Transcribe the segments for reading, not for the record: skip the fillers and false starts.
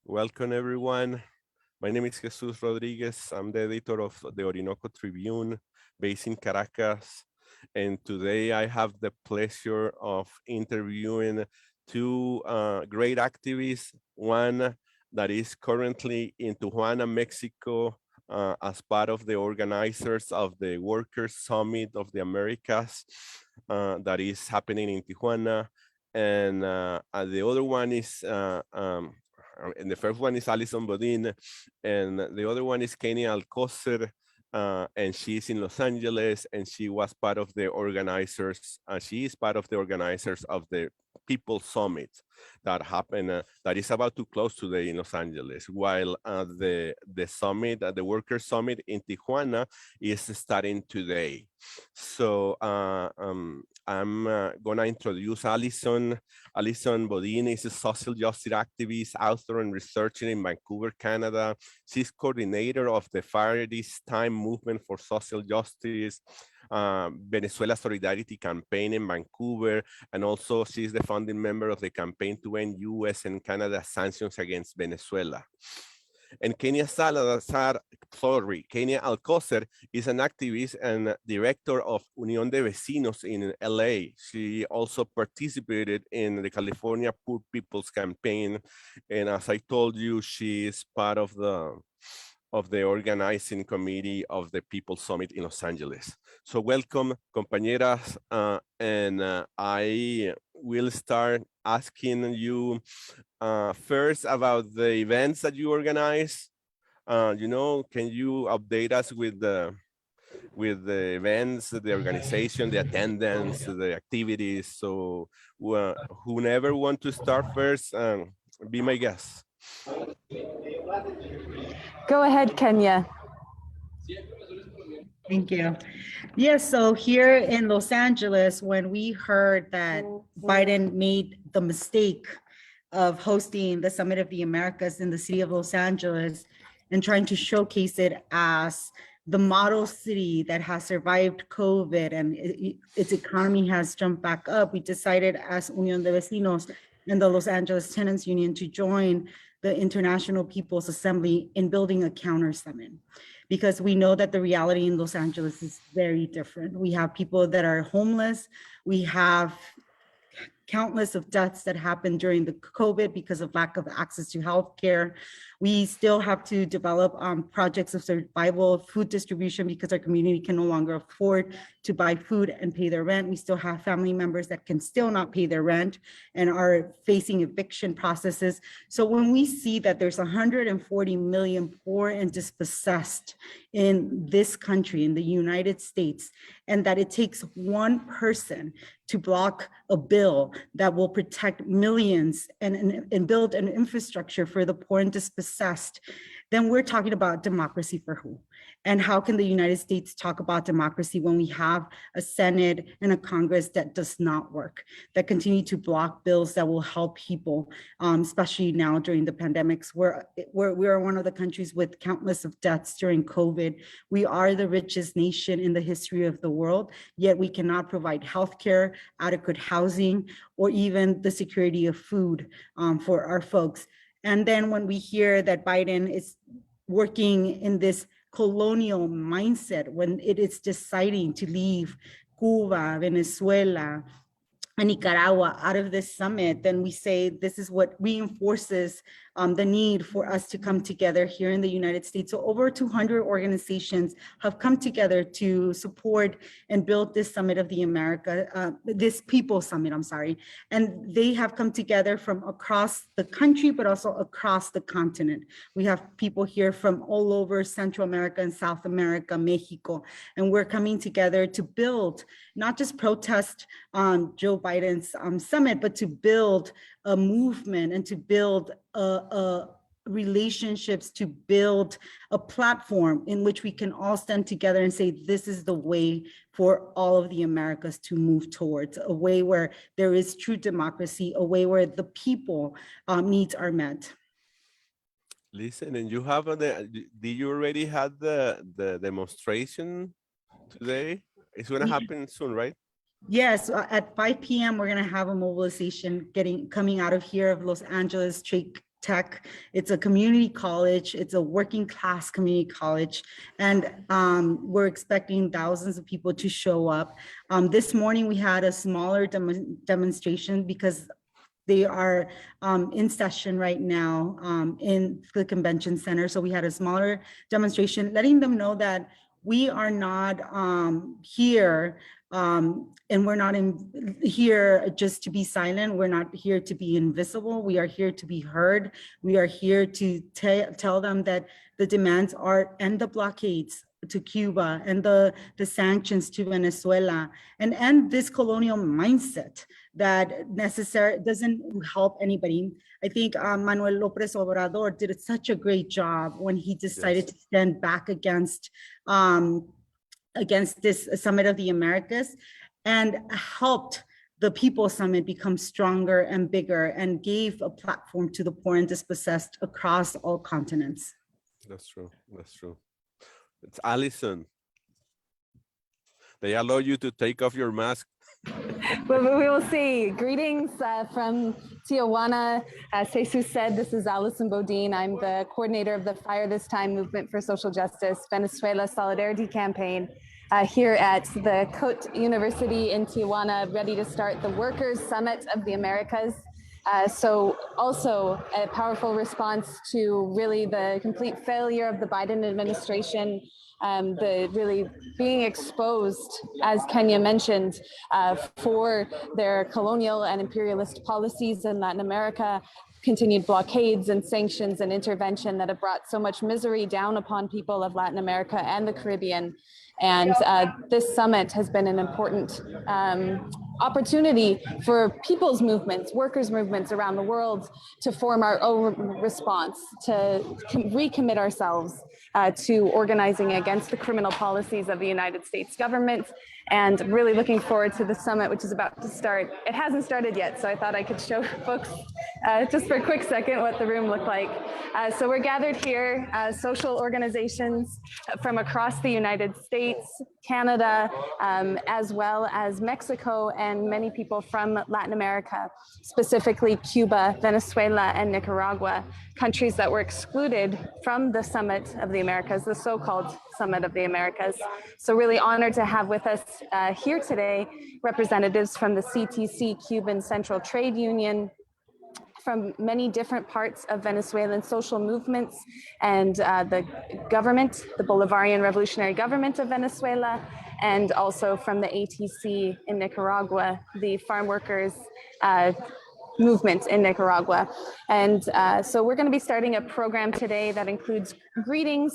Welcome, everyone. My name is Jesus Rodriguez. I'm the editor of the Orinoco Tribune based in Caracas. And today I have the pleasure of interviewing two great activists. One that is currently in Tijuana, Mexico, as part of the organizers of the Workers' Summit of the Americas that is happening in Tijuana. And the other one is and the first one is Alison Bodine, and the other one is Kenia Alcocer, and she's in Los Angeles, and she was part of the organizers. She is part of the organizers of the People Summit that happened, that is about to close today in Los Angeles, while the summit, the Workers' Summit in Tijuana is starting today. So I'm gonna introduce Alison. Alison Bodine is a social justice activist, author, and researcher in Vancouver, Canada. She's coordinator of the Fire This Time Movement for Social Justice, Venezuela Solidarity Campaign in Vancouver, and also she's the founding member of the campaign to end US and Canada sanctions against Venezuela. And Kenia Alcocer is an activist and director of Unión de Vecinos in LA. She also participated in the California Poor People's Campaign. And as I told you, she is part of the organizing committee of the People Summit in Los Angeles. So welcome, compañeras, and I will start asking you first about the events that you organize. Can you update us with the events, the organization, the attendance, the activities? So whoever want to start first, be my guest. Go ahead, Kenia. Thank you. Yes, so here in Los Angeles, when we heard that Biden made the mistake of hosting the Summit of the Americas in the city of Los Angeles and trying to showcase it as the model city that has survived COVID and its economy has jumped back up, we decided as Unión de Vecinos and the Los Angeles Tenants Union to join the International People's Assembly in building a counter summit, because we know that the reality in Los Angeles is very different. We have people that are homeless. We have countless of deaths that happened during the COVID because of lack of access to healthcare. We still have to develop projects of survival, food distribution, because our community can no longer afford to buy food and pay their rent. We still have family members that can still not pay their rent and are facing eviction processes. So when we see that there's 140 million poor and dispossessed in this country, in the United States, and that it takes one person to block a bill that will protect millions and build an infrastructure for the poor and dispossessed, then we're talking about democracy for who? And how can the United States talk about democracy when we have a Senate and a Congress that does not work, that continue to block bills that will help people, especially now during the pandemics, where we are one of the countries with countless of deaths during COVID. We are the richest nation in the history of the world, yet we cannot provide healthcare, adequate housing, or even the security of food for our folks. And then when we hear that Biden is working in this colonial mindset, when it is deciding to leave Cuba, Venezuela, and Nicaragua out of this summit, then we say this is what reinforces the need for us to come together here in the United States. So over 200 organizations have come together to support and build this Summit of the America, this People Summit, I'm sorry. And they have come together from across the country, but also across the continent. We have people here from all over Central America and South America, Mexico, and we're coming together to build, not just protest on Joe Biden's summit, but to build a movement and to build relationships, to build a platform in which we can all stand together and say, this is the way for all of the Americas to move towards, a way where there is true democracy, a way where the people needs are met. Listen, and you have did you already had the demonstration today? It's gonna happen soon, right? Yes, at 5 p.m. we're gonna have a mobilization coming out of here of Los Angeles, tech. It's a community college. It's a working class community college. And we're expecting thousands of people to show up. This morning, we had a smaller demonstration because they are in session right now in the convention center. So we had a smaller demonstration, letting them know that we are not here and we're not here just to be silent. We're not here to be invisible. We are here to be heard. We are here to tell them that the demands are end the blockades to Cuba and the sanctions to Venezuela and end this colonial mindset that doesn't help anybody. I think Manuel López Obrador did such a great job when he decided to stand back against this Summit of the Americas and helped the People's Summit become stronger and bigger and gave a platform to the poor and dispossessed across all continents. That's true. That's true. It's Alison. They allow you to take off your mask. Well, we will see. Greetings from Tijuana. As Jesus said, this is Alison Bodine. I'm the coordinator of the Fire This Time Movement for Social Justice Venezuela Solidarity Campaign here at the Cote University in Tijuana, ready to start the Workers' Summit of the Americas. So also a powerful response to really the complete failure of the Biden administration, the really being exposed, as Kenia mentioned, for their colonial and imperialist policies in Latin America, continued blockades and sanctions and intervention that have brought so much misery down upon people of Latin America and the Caribbean. And this summit has been an important opportunity for people's movements, workers' movements around the world to form our own response, to recommit ourselves to organizing against the criminal policies of the United States government, and really looking forward to the summit, which is about to start. It hasn't started yet, so I thought I could show folks just for a quick second what the room looked like. So we're gathered here, social organizations from across the United States, Canada, as well as Mexico, and many people from Latin America, specifically Cuba, Venezuela, and Nicaragua, countries that were excluded from the Summit of the Americas, the so-called Summit of the Americas. So really honored to have with us here today representatives from the CTC, Cuban Central Trade Union, from many different parts of Venezuelan social movements and the government, the Bolivarian Revolutionary Government of Venezuela, and also from the ATC in Nicaragua, the farm workers movement in Nicaragua. And so we're going to be starting a program today that includes greetings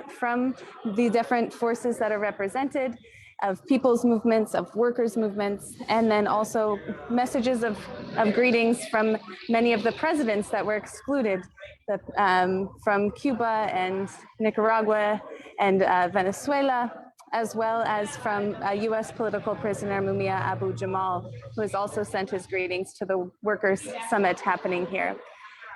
from the different forces that are represented, of people's movements, of workers' movements, and then also messages of greetings from many of the presidents that were excluded from Cuba and Nicaragua and Venezuela, as well as from US political prisoner Mumia Abu-Jamal, who has also sent his greetings to the Workers' Summit happening here.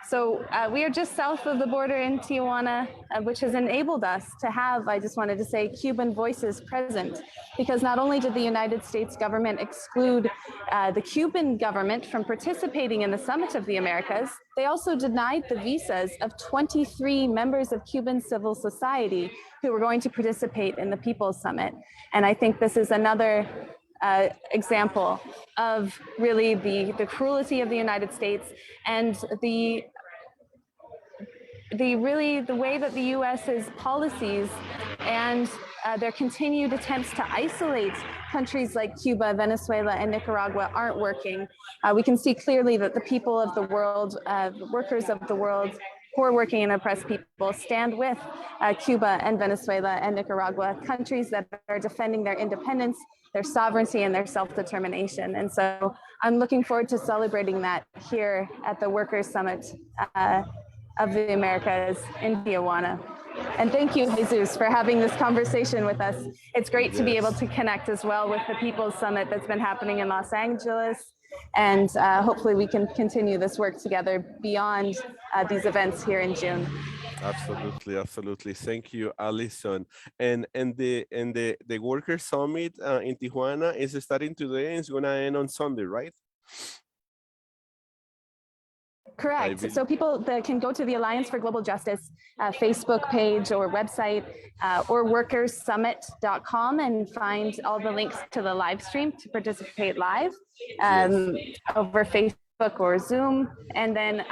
So we are just south of the border in Tijuana, which has enabled us to have, I just wanted to say, Cuban voices present, because not only did the United States government exclude the Cuban government from participating in the Summit of the Americas, they also denied the visas of 23 members of Cuban civil society who were going to participate in the People's Summit. And I think this is another example of really the cruelty of the United States and the way that the US's policies and their continued attempts to isolate countries like Cuba, Venezuela, and Nicaragua aren't working. We can see clearly that the people of the world, the workers of the world, poor working and oppressed people stand with Cuba and Venezuela and Nicaragua, countries that are defending their independence, their sovereignty, and their self-determination. And so I'm looking forward to celebrating that here at the Workers' Summit of the Americas in Tijuana. And thank you, Jesus, for having this conversation with us. It's great to be able to connect as well with the People's Summit that's been happening in Los Angeles. And hopefully we can continue this work together beyond these events here in June. Absolutely, absolutely. Thank you, Alison. And the Workers' Summit in Tijuana is starting today and it's gonna end on Sunday, right? Correct. So people that can go to the Alliance for Global Justice Facebook page or website or workerssummit.com and find all the links to the live stream to participate live over Facebook or Zoom. And then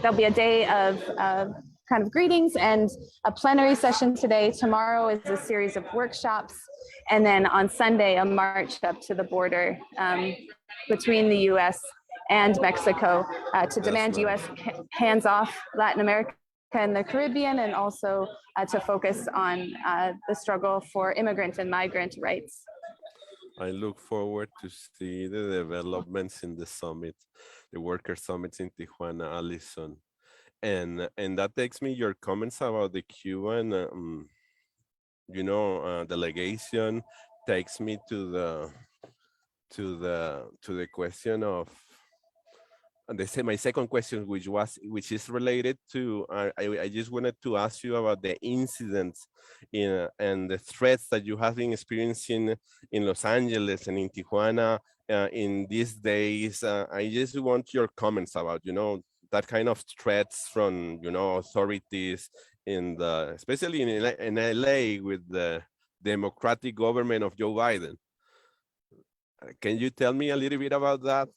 there'll be a day of kind of greetings and a plenary session today. Tomorrow is a series of workshops. And then on Sunday, a march up to the border between the US and Mexico to demand US hands off Latin America and the Caribbean, and also to focus on the struggle for immigrant and migrant rights. I look forward to see the developments in the summit, the worker summits in Tijuana, Alison. And that takes me your comments about the Cuban, delegation takes me to the question of my second question, which is related to I just wanted to ask you about the incidents and the threats that you have been experiencing in Los Angeles and in Tijuana in these days. I just want your comments about that kind of threats from authorities especially in LA with the Democratic government of Joe Biden. Can you tell me a little bit about that,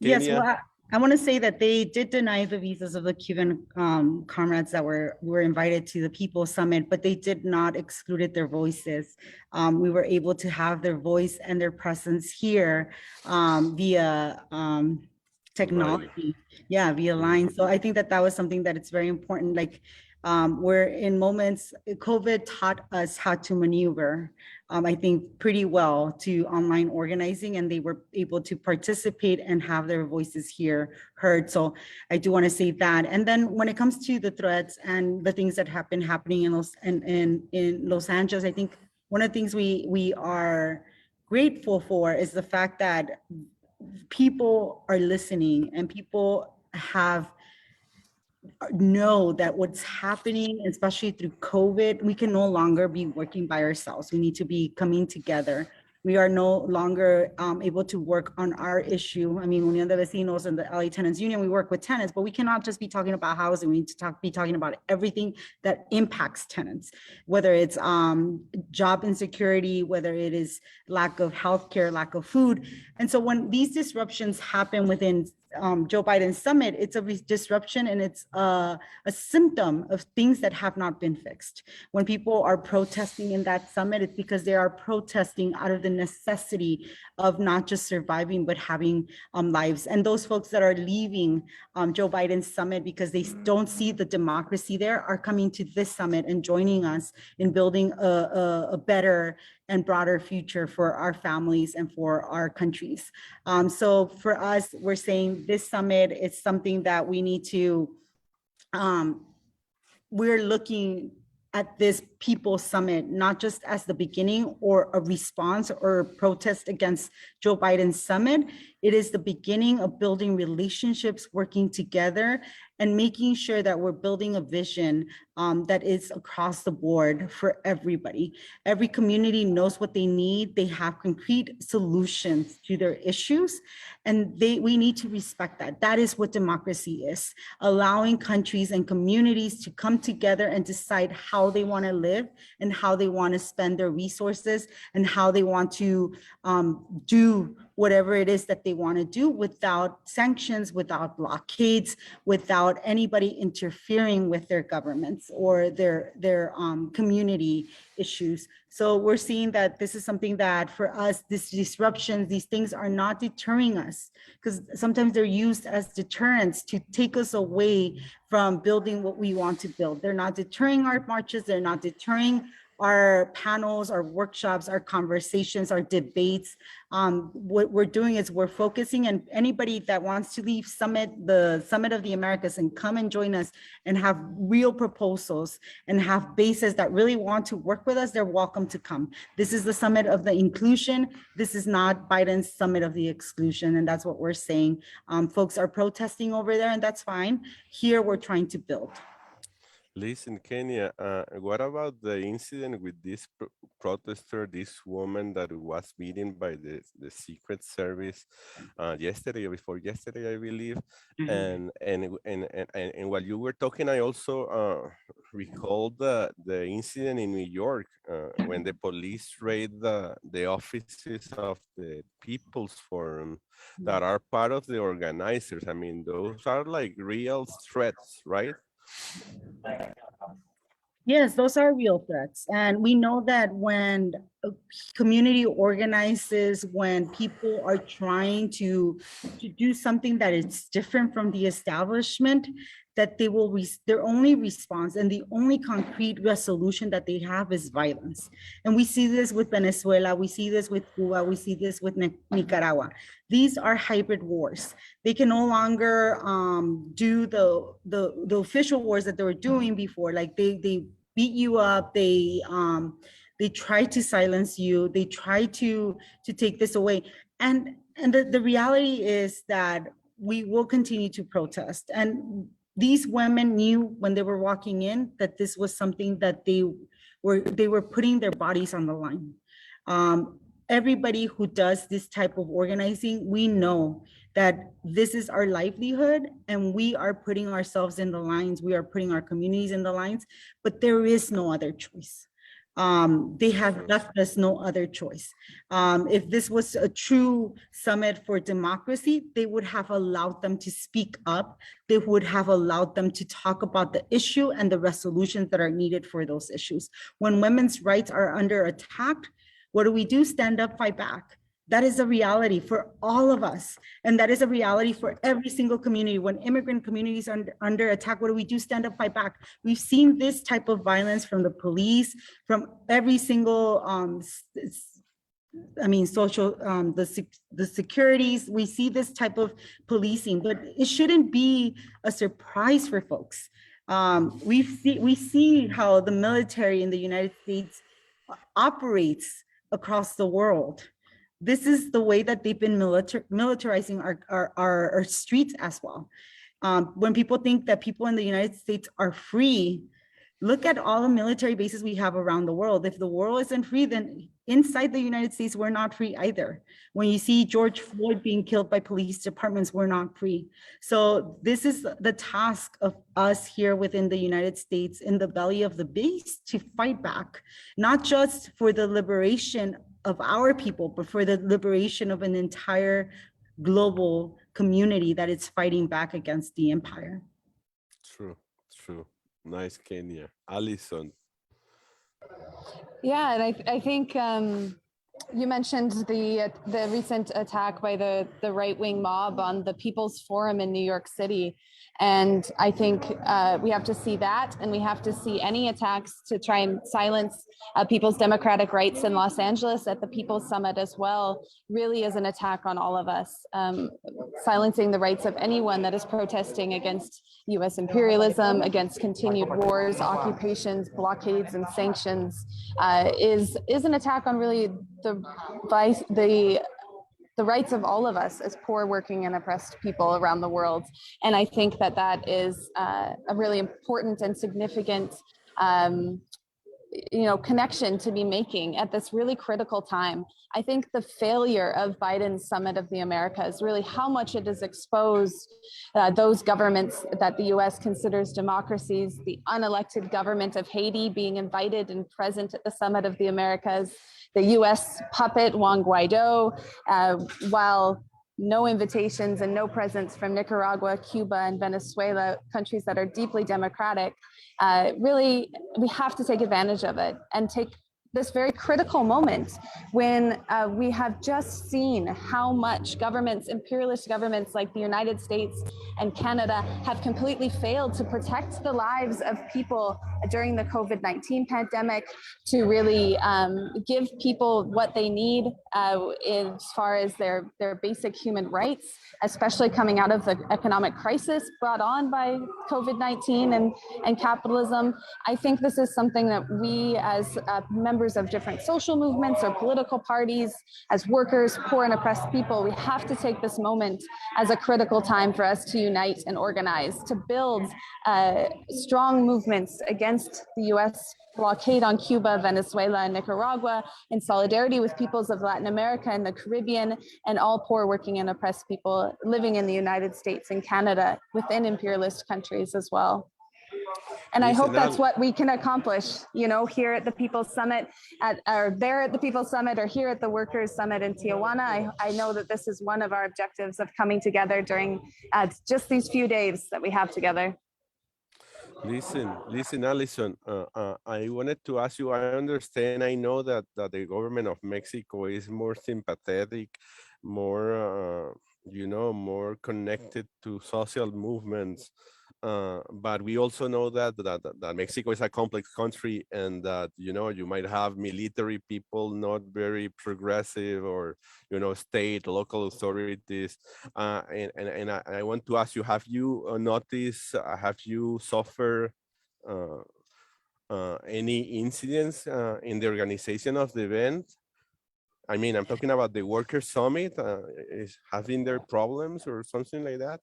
Kenia? Yes, well, I want to say that they did deny the visas of the Cuban comrades that were invited to the People's Summit, but they did not exclude their voices. We were able to have their voice and their presence here via technology, via line. So I think that was something that it's very important. Like we're in moments, COVID taught us how to maneuver, I think pretty well to online organizing, and they were able to participate and have their voices here heard. So I do want to say that. And then when it comes to the threats and the things that have been happening in Los Angeles, I think one of the things we are grateful for is the fact that people are listening and people know that what's happening, especially through COVID, we can no longer be working by ourselves. We need to be coming together. We are no longer able to work on our issue. I mean, Unión de Vecinos and the LA Tenants Union, we work with tenants, but we cannot just be talking about housing. We need to be talking about everything that impacts tenants, whether it's job insecurity, whether it is lack of healthcare, lack of food. And so when these disruptions happen within Joe Biden's summit, it's a disruption and it's a symptom of things that have not been fixed. When people are protesting in that summit, it's because they are protesting out of the necessity of not just surviving, but having lives. And those folks that are leaving Joe Biden's summit because they don't see the democracy there are coming to this summit and joining us in building a better and broader future for our families and for our countries. So for us, we're saying this summit is something that we need to, we're looking at this People's Summit, not just as the beginning or a response or a protest against Joe Biden's summit. It is the beginning of building relationships, working together, and making sure that we're building a vision that is across the board for everybody. Every community knows what they need. They have concrete solutions to their issues, and we need to respect that. That is what democracy is, allowing countries and communities to come together and decide how they want to live and how they want to spend their resources and how they want to do whatever it is that they want to do without sanctions, without blockades, without anybody interfering with their governments or their community issues. So we're seeing that this is something that for us, these disruptions, these things are not deterring us, because sometimes they're used as deterrents to take us away from building what we want to build. They're not deterring our marches, they're not deterring our panels, our workshops, our conversations, our debates. What we're doing is we're focusing, and anybody that wants to leave the Summit of the Americas and come and join us and have real proposals and have bases that really want to work with us, they're welcome to come. This is the Summit of the Inclusion. This is not Biden's Summit of the Exclusion. And that's what we're saying. Folks are protesting over there, and that's fine. Here, we're trying to build. Listen, Kenya, what about the incident with this protester, this woman that was beaten by the Secret Service yesterday or before yesterday, I believe. And while you were talking, I also recalled the incident in New York when the police raid the offices of the People's Forum that are part of the organizers. I mean, those are like real threats, right? Yes, those are real threats. And we know that when a community organizes, when people are trying to do something that is different from the establishment, that they will, their only response and the only concrete resolution that they have is violence. And we see this with Venezuela, we see this with Cuba, we see this with Nicaragua. These are hybrid wars. They can no longer do the official wars that they were doing before. Like they beat you up, they try to silence you, they try to take this away. And the reality is that we will continue to protest. And these women knew when they were walking in that this was something that they were putting their bodies on the line. Everybody who does this type of organizing, we know that this is our livelihood and we are putting ourselves in the lines, we are putting our communities in the lines, but there is no other choice. They have left us no other choice. If this was a true summit for democracy, they would have allowed them to speak up. They would have allowed them to talk about the issue and the resolutions that are needed for those issues. When women's rights are under attack, what do? Stand up, fight back. That is a reality for all of us. And that is a reality for every single community. When immigrant communities are under attack, what do? Stand up, fight back. We've seen this type of violence from the police, from every single, the securities. We see this type of policing, but it shouldn't be a surprise for folks. We see how the military in the United States operates across the world. This is the way that they've been militarizing our streets as well. When people think that people in the United States are free, look at all the military bases we have around the world. If the world isn't free, then inside the United States, we're not free either. When you see George Floyd being killed by police departments, we're not free. So this is the task of us here within the United States, in the belly of the beast, to fight back, not just for the liberation of our people, but for the liberation of an entire global community that is fighting back against the empire. True. Nice, Kenya. Alison. Yeah, and I think you mentioned the recent attack by the right-wing mob on the People's Forum in New York City. And I think we have to see that, and we have to see any attacks to try and silence people's democratic rights in Los Angeles at the People's Summit as well, really is an attack on all of us. Silencing the rights of anyone that is protesting against US imperialism, against continued wars, occupations, blockades, and sanctions is an attack on really the rights of all of us as poor, working, and oppressed people around the world. And I think that is a really important and significant connection to be making at this really critical time. I think the failure of Biden's Summit of the Americas, really how much it has exposed those governments that the US considers democracies, the unelected government of Haiti being invited and present at the Summit of the Americas, the US puppet Juan Guaido, while no invitations and no presence from Nicaragua, Cuba, and Venezuela, countries that are deeply democratic. Really, we have to take advantage of it and take this very critical moment when we have just seen how much governments, imperialist governments like the United States and Canada, have completely failed to protect the lives of people during the COVID-19 pandemic, to really give people what they need as far as their basic human rights, especially coming out of the economic crisis brought on by COVID-19 and capitalism. I think this is something that we as members members of different social movements or political parties, as workers, poor and oppressed people, we have to take this moment as a critical time for us to unite and organize, to build strong movements against the US blockade on Cuba, Venezuela, and Nicaragua, in solidarity with peoples of Latin America and the Caribbean, and all poor, working, and oppressed people living in the United States and Canada, within imperialist countries as well. And I hope that's what we can accomplish, you know, here at the People's Summit, or there at the People's Summit, or here at the Workers' Summit in Tijuana. I know that this is one of our objectives of coming together during just these few days that we have together. Listen, Alison, I wanted to ask you, I understand, I know that the government of Mexico is more sympathetic, more, you know, more connected to social movements. But we also know that Mexico is a complex country, and that, you know, you might have military people not very progressive, or, you know, state, local authorities. And I want to ask you, have you noticed, have you suffered any incidents in the organization of the event? I mean, I'm talking about the Workers' Summit. Is having their problems or something like that?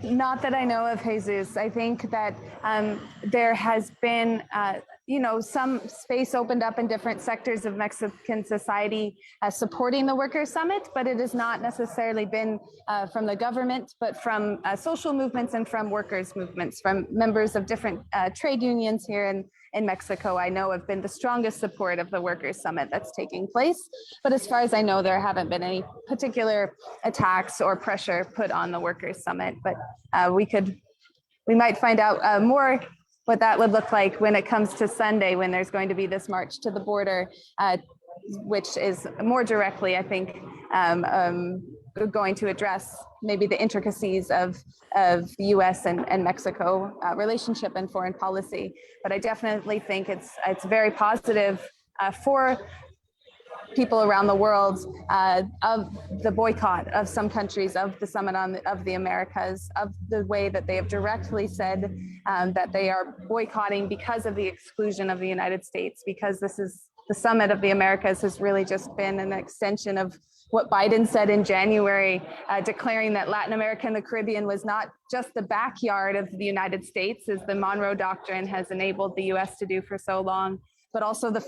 Not that I know of, Jesus. I think that there has been, you know, some space opened up in different sectors of Mexican society supporting the Workers' Summit, but it has not necessarily been from the government, but from social movements and from workers' movements, from members of different trade unions here in Mexico. I know have been the strongest support of the Workers' Summit that's taking place. But as far as I know, there haven't been any particular attacks or pressure put on the Workers' Summit. But we might find out more what that would look like when it comes to Sunday, when there's going to be this march to the border, which is more directly, I think, going to address maybe the intricacies of the US and Mexico relationship and foreign policy. But I definitely think it's very positive for people around the world of the boycott of some countries of the Summit of the Americas, of the way that they have directly said that they are boycotting because of the exclusion of the United States, because this is the Summit of the Americas has really just been an extension of what Biden said in January, declaring that Latin America and the Caribbean was not just the backyard of the United States, as the Monroe Doctrine has enabled the US to do for so long, but also the